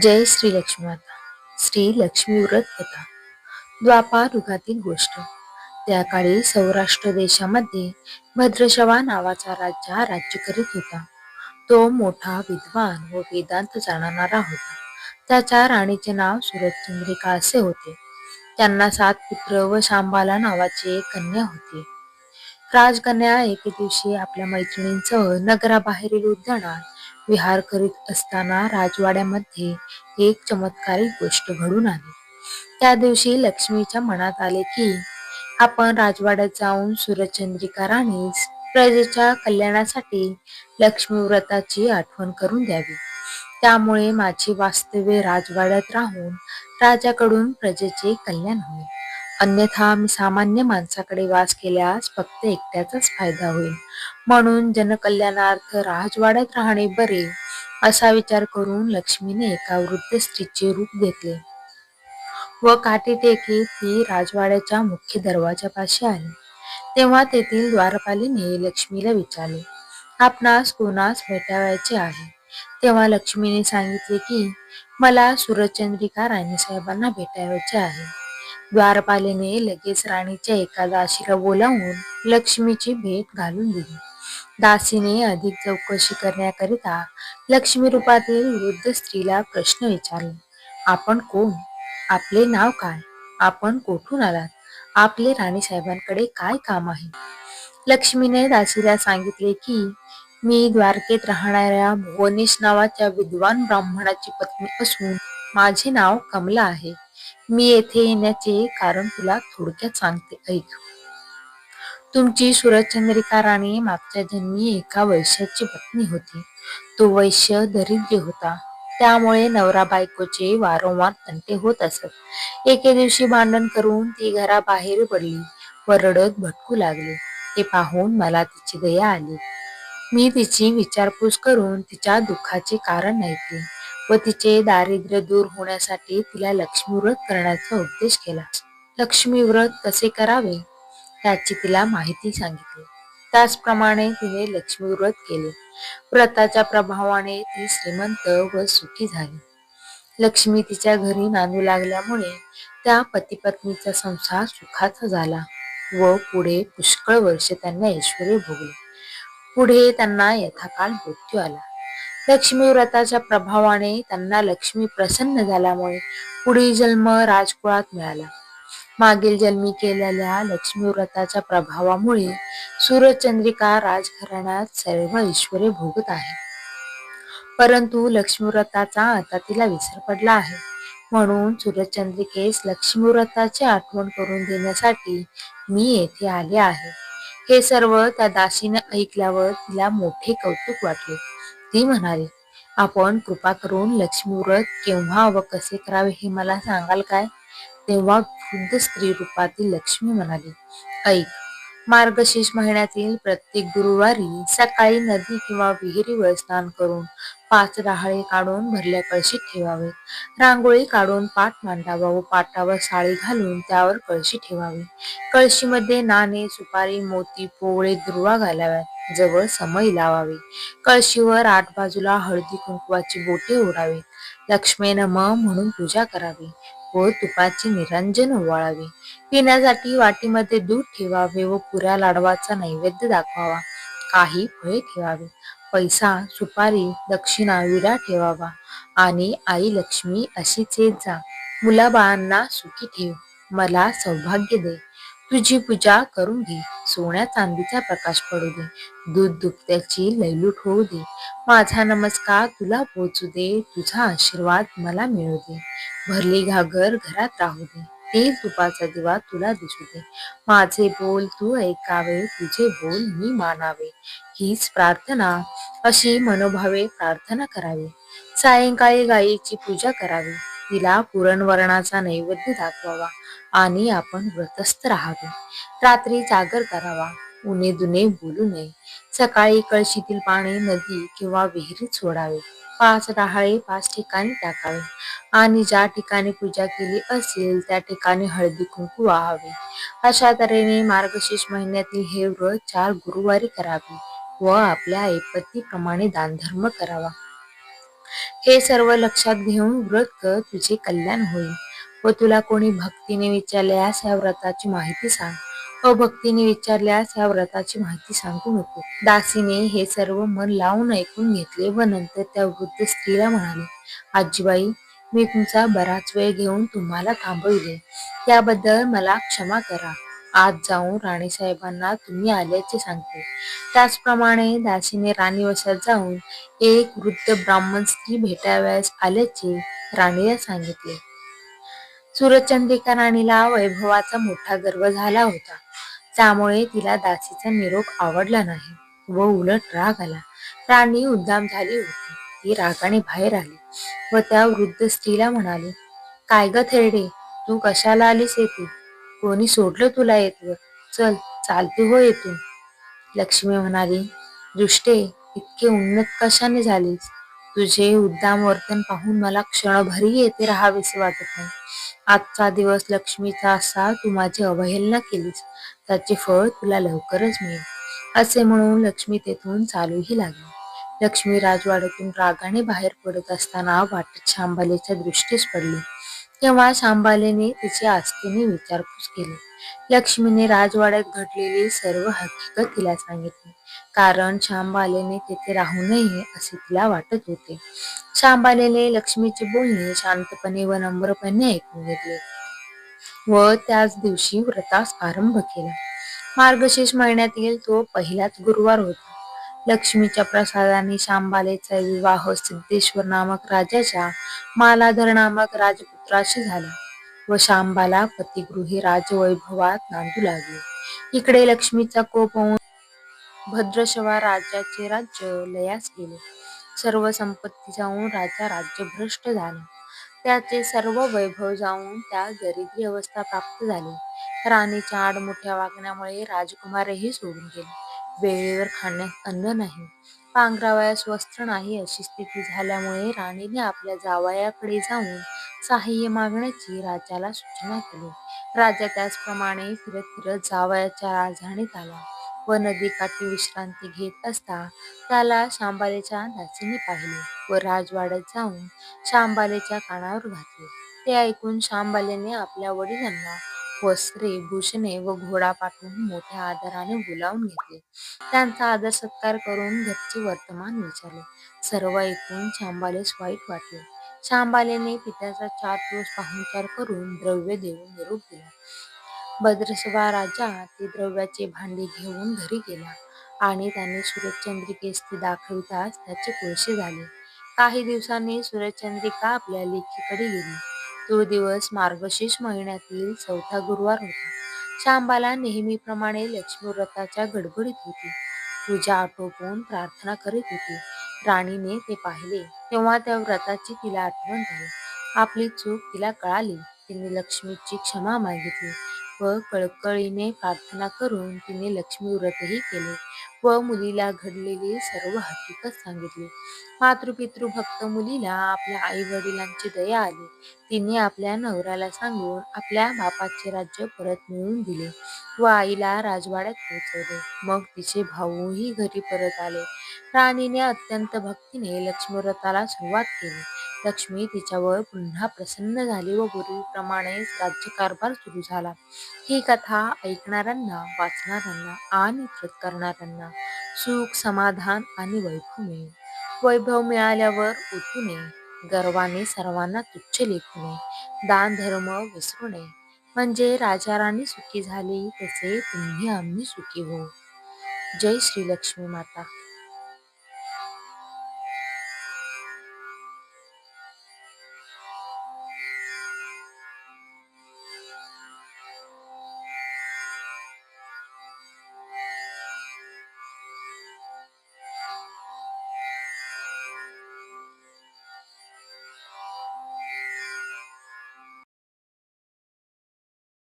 जय श्री लक्ष्मी माता. श्री लक्ष्मी व्रत कथा. द्वापार युगातील गोष्ट. त्या काळी सौराष्ट्र देशामध्ये भद्रशवा नावाचा राजा राज्य करीत होता. तो मोठा विद्वान व वेदांत जाणणारा होता. त्याच्या राणीचे नाव सुरचंद्रिका असे होते. त्यांना 7 पुत्र व शांबाला नावाची एक कन्या होती. राजकन्या एके दिवशी आपल्या मैत्रिणींसह नगराबाहेरील उद्यानात विहार करीत असताना राजवाड्यामध्ये एक चमत्कारिक गोष्ट घडून आली. त्या दिवशी लक्ष्मीच्या मनात आले की आपण राजवाड्यात जाऊन सूर्यचंद्रिका राणीस प्रजेच्या कल्याणासाठी लक्ष्मी व्रताची आठवण करून द्यावी. त्यामुळे माझी वास्तव्य राजवाड्यात राहून राजाकडून प्रजेचे कल्याण होईल. अन्यथा मी सामान्य माणसाकडे वास केल्यास फक्त एकट्याचाच फायदा होईल. म्हणून जनकल्याणार्थ राजवाड्यात राहणे बरे असा विचार करून लक्ष्मीने एका वृद्ध स्त्रीचे रूप घेतले व काठी टेकीत ती राजवाड्याच्या मुख्य दरवाजापाशी आली. तेव्हा तेथील द्वारपालीने लक्ष्मीला विचारले, आपणास कोणास भेटावयाचे आहे? तेव्हा लक्ष्मीने सांगितले की मला सूरचंद्रिका राणीसाहेबांना भेटावयाचे आहे. द्वारपालीने लगेच राणीच्या एका दासीला बोलावून लक्ष्मीची भेट घालून दिली. दासीने अधिक चौकशी करण्याकरिता लक्ष्मी रूपातील वृद्ध स्त्रीला प्रश्न विचारले, आपण कोण? आपले नाव काय? आपण कोठून आलात? आपले राणीसाहेबांकडे काय काम आहे? लक्ष्मीने दासीला सांगितले की मी द्वारकेत राहणाऱ्या भुवनेश नावाच्या विद्वान ब्राह्मणाची पत्नी असून माझे नाव कमला आहे. मी येथे येण्याचे कारण तुला थोडक्यात सांगते, ऐक. तुमची सूरचंद्रिका राणी मागच्या जन्मी एका वैश्याची पत्नी होती. तो वैश्य दरिद्री होता. त्यामुळे नवरा बायकोचे वारंवार तंटे होत असत. एके दिवशी भांडण करून ती घराबाहेर पडली व रडत भटकू लागली. ते पाहून मला तिची दया आली. मी तिची विचारपूस करून तिच्या दुःखाचे कारण ऐकले व तिचे दारिद्र्य दूर होण्यासाठी तिला लक्ष्मी व्रत करण्याचा उपदेश केला. लक्ष्मी व्रत कसे करावे याची तिला माहिती सांगितली. त्याचप्रमाणे तिने लक्ष्मी व्रत केले. व्रताच्या प्रभावाने ती श्रीमंत व सुखी झाली. लक्ष्मी तिच्या घरी नांदू लागल्यामुळे त्या पतिपत्नीचा संसार सुखाचा झाला व पुढे पुष्कळ वर्ष त्यांना ऐश्वर्य भोगले. पुढे त्यांना यथाकाल मृत्यू आला. लक्ष्मी व्रताच्या प्रभावाने त्यांना लक्ष्मी प्रसन्न झाल्यामुळे पुढील जन्म राजकुळात मिळाला. मागील जन्मी केलेल्या लक्ष्मी व्रताच्या प्रभावामुळे सूरचंद्रिका राजघराण्यात सर्व ऐश्वर्य भोगत आहे. परंतु लक्ष्मी व्रताचा आता तिला विसर पडला आहे. म्हणून सूरचंद्रिकेस लक्ष्मी व्रताची आठवण करून देण्यासाठी मी येथे आले आहे. हे सर्व त्या दासीने ऐकल्यावर तिला मोठे कौतुक वाटले. ती म्हणाली, आपण कृपा करून लक्ष्मी व्रत केव्हा व कसे करावे हे मला सांगाल काय? तेव्हा वृद्ध स्त्री रूपातील लक्ष्मी म्हणाली, ऐक. मार्गशीर्ष महिन्यातील प्रत्येक गुरुवारी सकाळी नदी किंवा विहिरीवर स्नान करून 5 डहाळे काढून भरल्या कळशीत ठेवावे. रांगोळी काढून पाट मांडावा व पाटावर साळी घालून त्यावर कळशी ठेवावी. कळशीमध्ये नाणे, सुपारी, मोती, पोवळे, दुर्वा घालाव्यात. जवळ समई लावावी. कळशीवर 8 बाजूला हळदी कुंकवाची बोटे ओढावीत. लक्ष्मी नमः म्हणून पूजा करावी व तुपाची निरंजन ओवाळावी. पिण्यासाठी वाटीमध्ये दूध ठेवावे व पुऱ्या लाडवाचा नैवेद्य दाखवावा. काही फळे ठेवावे. पैसा, सुपारी, दक्षिणा, विडा ठेवावा आणि आई लक्ष्मी अशीच येत जा. मुलाबाळांना सुखी ठेव. मला सौभाग्य दे. तुझी पूजा करून घे. सोन्या चांदीचा प्रकाश पडू दे. दूध दुभत्याची लयलूट होऊ दे. माझा नमस्कार तुला पोचू दे. तुझा आशीर्वाद मला मिळू दे. भरली घागर घरात राहू दे. तेल तुपाचा दिवा तुला दिसू दे. माझे बोल तू ऐकावे. तुझे बोल मी मानावे. हीच प्रार्थना. अशी मनोभावे प्रार्थना करावी. सायंकाळी गायीची पूजा करावी. तिला पुरणवरणाचा नैवेद्य दाखवावा आणि आपण व्रतस्थ राहावे. रात्री जागर करावा. उणे दुने बोलू नये. सकाळी कळशीतील पाणी नदी किंवा विहिरीत सोडावे. 5 डहाळे 5 ठिकाणी टाकावे आणि ज्या ठिकाणी पूजा केली असेल त्या ठिकाणी हळदी कुंकू वाहावे. अशा तऱ्हेने मार्गशीर्ष महिन्यातील हे व्रत 4 गुरुवारी करावे व आपल्या ऐपतीप्रमाणे दानधर्म करावा. हे सर्व लक्षात घेऊन व्रत कर, तुझे कल्याण होईल. व तुला कोणी भक्तीने विचारल्यास या व्रताची माहिती सांग. अभक्तीने विचारल्यास या व्रताची माहिती सांगू नको. दासीने हे सर्व मन लावून ऐकून घेतले व नंतर त्या वृद्ध स्त्रीला म्हणाले, आजीबाई, मी तुमचा बराच वेळ घेऊन तुम्हाला थांबविले, त्याबद्दल मला क्षमा करा. आज जाऊन राणीसाहेबांना तुम्ही आल्याचे सांगते. त्याचप्रमाणे दासीने राणीवशात जाऊन एक वृद्ध ब्राह्मण स्त्री भेटावयास आल्याचे राणीला सांगितले. सूरजचंद्रिका राणीला वैभवाचा मोठा गर्व झाला होता. त्यामुळे तिला दासीचा निरोप आवडला नाही व उलट राग आला. राणी उद्दाम झाली होती. ती रागाने बाहेर आली व त्या वृद्ध स्त्रीला म्हणाली, काय ग थेरडे, तू कशाला आलीस येथे? कोणी सोडलं तुला येतवर? चल, चालते हो येथून. लक्ष्मी म्हणाली, दृष्टे, इतके उन्नत कशाने झालीस? तुझे उद्दाम वर्तन पाहून मला क्षणभरही येथे राहावेसे वाटत नाही. आजचा दिवस लक्ष्मीचा असा तू माझी अवहेलना केलीस, त्याचे फळ तुला लवकरच मिळेल. असे म्हणून लक्ष्मी तेथून चालूही लागली. लक्ष्मी राजवाड्यातून रागाने बाहेर पडत असताना वाटेत शांबालेच्या दृष्टीस पडली. तेव्हा शांबालेने तिची आस्थेने विचारपूस केली. लक्ष्मीने राजवाड्यात घडलेली सर्व हकीकत तिला सांगितली, कारण शांबालेने तेथे राहू नये असे तिला वाटत होते. शांबालेने लक्ष्मीचे बोलणे शांतपणे व नम्रपणे ऐकून घेतले व त्याच दिवशी व्रतास आरंभ केला. मार्गशीर्ष महिन्यातील तो पहिलाच गुरुवार होता. लक्ष्मीच्या प्रसादाने शांबालेचा विवाह सिद्धेश्वर नामक राजाच्या मालाधर नामक राजपुत्राशी झाला व शांबाला पतिगृही राजवैभवात नांदू लागले. इकडे लक्ष्मीचा कोप होऊन भद्रशवा राजाचे राज्य लयास गेले. सर्व संपत्ती जाऊन राजा राज्यभ्रष्ट झाला. त्याचे सर्व वैभव जाऊन त्या दरिद्री अवस्था प्राप्त झाली. राणीच्या आडमुठ्या वागण्यामुळे राजकुमारही सोडून गेले. वेळेवर खाण्यास अन्न नाही, पांघरावयास वस्त्र नाही अशी स्थिती झाल्यामुळे राणीने आपल्या जावयाकडे जाऊन साहाय्य मागण्याची राजाला सूचना केली. राजा त्याचप्रमाणे फिरत फिरत जावयाच्या राजधानीत आला व नदीकाठी विश्रांती घेत असता त्याला शांबालेच्या दासीने पाहिले व राजवाड्यात जाऊन शांबालेच्या कानावर घातले. ते ऐकून शांबालेने आपल्या वडिलांना वस्त्रे, भूषणे व घोडा पाठवून मोठ्या आदराने बोलावून घेतले. त्यांचा आदर सत्कार करून घरचे वर्तमान विचारले. सर्व ऐकून शांबालेस वाईट वाटले. शांबालेने पित्याचा 4 दिवस पाहुणचार करून द्रव्य देऊन निरोप दिला. भद्रशवा राजा ते द्रव्याचे भांडे घेऊन घरी गेला आणि त्याने सूरजचंद्रिकेस ती दाखविताच त्याचे पुळसे झाले. काही दिवसांनी सूरजचंद्रिका आपल्या लेकीकडे गेली. तो दिवस मार्गशीर्ष महिन्यातील 4था गुरुवार होता. शांबाला नेहमीप्रमाणे लक्ष्मी व्रताच्या गडबडीत होती. पूजा आटोपून प्रार्थना करीत होती. राणीने ते पाहिले तेव्हा त्या व्रताची तिला आठवण झाली. आपली चूक तिला कळाली. तिने लक्ष्मीची क्षमा मागितली व कळकळीने प्रार्थना करून तिने लक्ष्मी व्रतही केले व मुलीला घडलेली सर्व हकीकत सांगितली. मातृपितृ भक्त मुलीला आपल्या आई वडिलांची दया आली. तिने आपल्या नवऱ्याला सांगून आपल्या बापाचे राज्य परत मिळवून दिले व आईला राजवाड्यात पोहोचवले. मग तिचे भाऊही घरी परत आले. राणीने अत्यंत भक्तीने लक्ष्मी व्रताला सुरुवात केली. लक्ष्मी तिच्यावर पुन्हा प्रसन्न झाली व पूर्वीप्रमाणेच राज्यकारभार सुरू झाला. ही कथा ऐकणाऱ्यांना, वाचणाऱ्यांना आणि व्रत करणाऱ्यांना सुख, समाधान आणि वैभव मिळेल. वैभव मिळाल्यावर उतू नये, गर्वाने सर्वांना तुच्छ लेखू नये, दान धर्म विसरू नये. म्हणजे राजा राणी सुखी झाली तसे तुम्ही आम्ही सुखी होऊ. जय श्री लक्ष्मी माता.